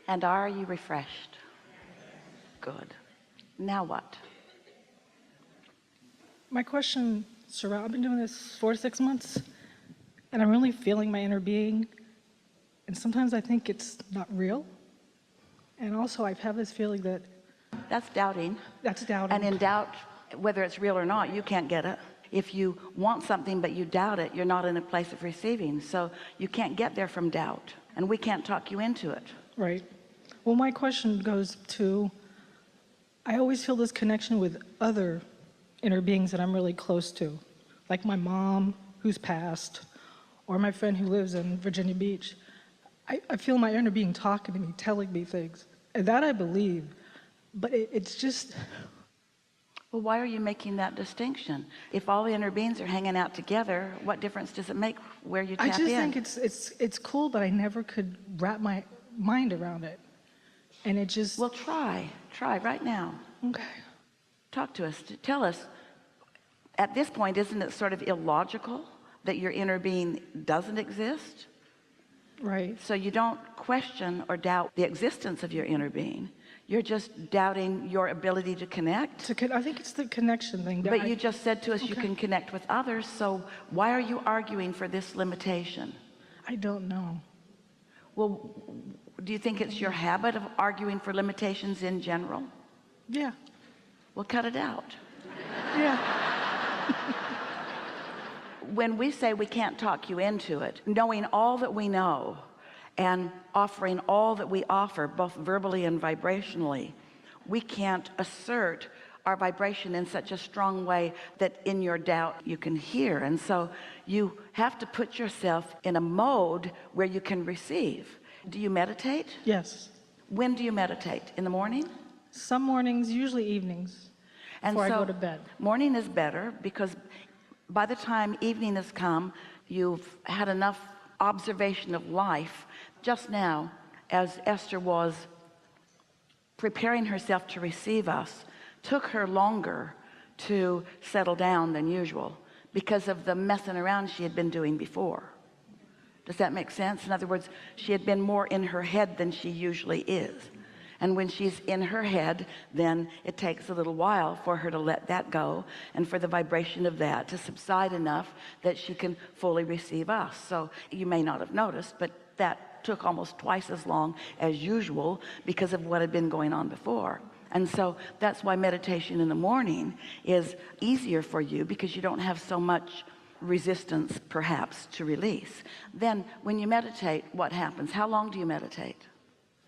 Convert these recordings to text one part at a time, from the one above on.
And are you refreshed? Good. Now what? My question, Sarah, I've been doing this 4 to 6 months, and I'm really feeling my inner being, and sometimes I think it's not real. And also I have this feeling that... That's doubting. That's doubting. And in doubt, whether it's real or not, you can't get it. If you want something but you doubt it, you're not in a place of receiving. So you can't get there from doubt, and we can't talk you into it. Right. Well, my question goes to, I always feel this connection with other inner beings that I'm really close to, like my mom who's passed, or my friend who lives in Virginia Beach. I feel my inner being talking to me, telling me things, and that I believe, but it's just... Well, why are you making that distinction? If all the inner beings are hanging out together, what difference does it make where you tap in? I just think it's cool, but I never could wrap my mind around it, and it just... Well, try right now. Okay. Talk to us, tell us, at this point, isn't it sort of illogical that your inner being doesn't exist? Right. So you don't question or doubt the existence of your inner being. You're just doubting your ability to connect. I think it's the connection thing. But you just said to us, you can connect with others. So why are you arguing for this limitation? I don't know. Well, do you think it's your habit of arguing for limitations in general? Yeah. Well, cut it out. Yeah. When we say we can't talk you into it, knowing all that we know and offering all that we offer, both verbally and vibrationally, we can't assert our vibration in such a strong way that in your doubt you can hear. And so you have to put yourself in a mode where you can receive. Do you meditate? Yes. When do you meditate? In the morning? Some mornings, usually evenings, before I go to bed. Morning is better, because by the time evening has come, you've had enough observation of life. Just now, as Esther was preparing herself to receive us, took her longer to settle down than usual because of the messing around she had been doing before. Does that make sense? In other words, she had been more in her head than she usually is. And when she's in her head, then it takes a little while for her to let that go and for the vibration of that to subside enough that she can fully receive us. So you may not have noticed, but that took almost twice as long as usual because of what had been going on before. And so that's why meditation in the morning is easier for you, because you don't have so much resistance perhaps to release. Then when you meditate, what happens? How long do you meditate?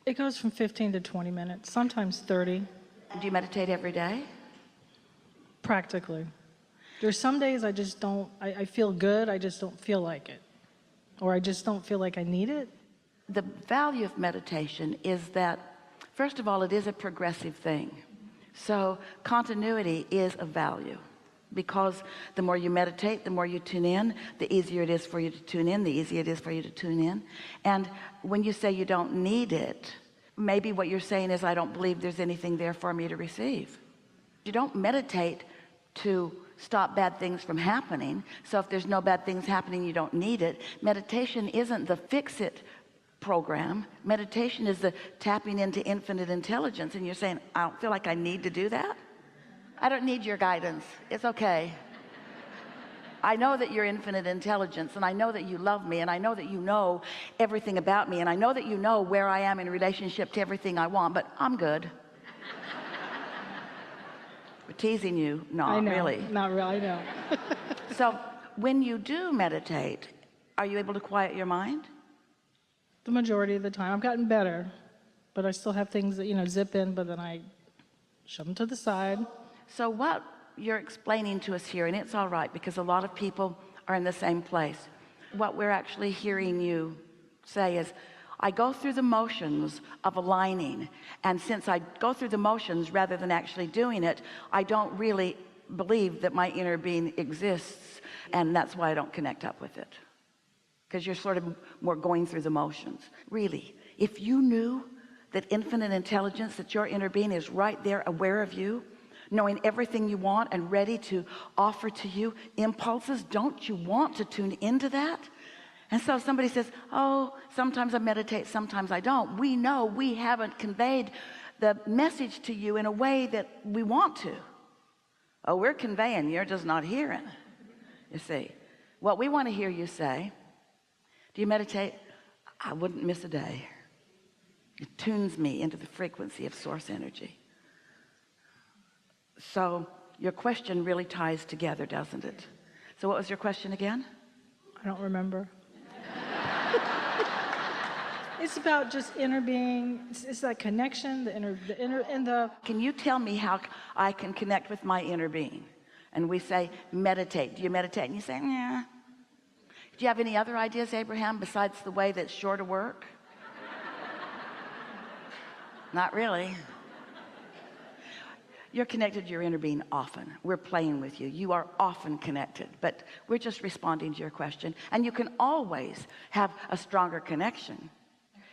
It goes from 15 to 20 minutes, sometimes 30. Do you meditate every day? Practically. There's some days I just don't, I feel good, I just don't feel like it. Or I just don't feel like I need it. The value of meditation is that, first of all, it is a progressive thing. So continuity is of value, because the more you meditate, the more you tune in, the easier it is for you to tune in, the easier it is for you to tune in. And when you say you don't need it, maybe what you're saying is, I don't believe there's anything there for me to receive. You don't meditate to stop bad things from happening. So if there's no bad things happening, you don't need it. Meditation isn't the fix-it program. Meditation is the tapping into infinite intelligence. And you're saying, I don't feel like I need to do that. I don't need your guidance. It's okay. I know that you're infinite intelligence, and I know that you love me, and I know that you know everything about me, and I know that you know where I am in relationship to everything I want, but I'm good. We're teasing you. Not I know, really. Not really, I know. So when you do meditate, are you able to quiet your mind? The majority of the time. I've gotten better, but I still have things that, zip in, but then I shove them to the side. So what you're explaining to us here, and it's all right, because a lot of people are in the same place. What we're actually hearing you say is, I go through the motions of aligning, and since I go through the motions rather than actually doing it, I don't really believe that my inner being exists, and that's why I don't connect up with it. Because you're sort of more going through the motions. Really, if you knew that infinite intelligence, that your inner being is right there, aware of you, knowing everything you want and ready to offer to you impulses, don't you want to tune into that? And so if somebody says, oh, sometimes I meditate, sometimes I don't, we know we haven't conveyed the message to you in a way that we want to. Oh, we're conveying, you're just not hearing. You see, what we want to hear you say, do you meditate? I wouldn't miss a day. It tunes me into the frequency of source energy. So your question really ties together, doesn't it? So what was your question again? I don't remember. It's about just inner being. It's that connection, the inner and the. Can you tell me how I can connect with my inner being? And we say, meditate. Do you meditate? And you say, yeah. Do you have any other ideas, Abraham, besides the way that's sure to work? Not really. You're connected to your inner being often. We're playing with you. You are often connected, but we're just responding to your question. And you can always have a stronger connection.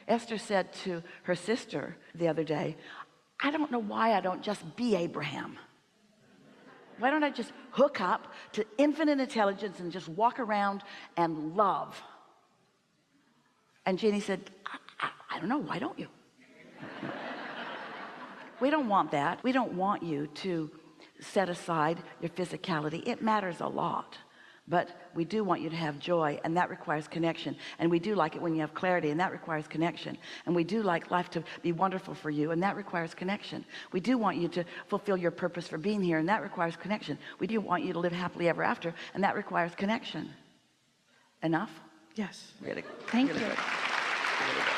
Esther said to her sister the other day, I don't know why I don't just be Abraham. Why don't I just hook up to infinite intelligence and just walk around and love? And Jeannie said, I don't know, why don't you? We don't want that. We don't want you to set aside your physicality. It matters a lot. But we do want you to have joy, and that requires connection. And we do like it when you have clarity, and that requires connection. And we do like life to be wonderful for you, and that requires connection. We do want you to fulfill your purpose for being here, and that requires connection. We do want you to live happily ever after, and that requires connection. Enough? Yes. Really, Thank really you. good. Really good.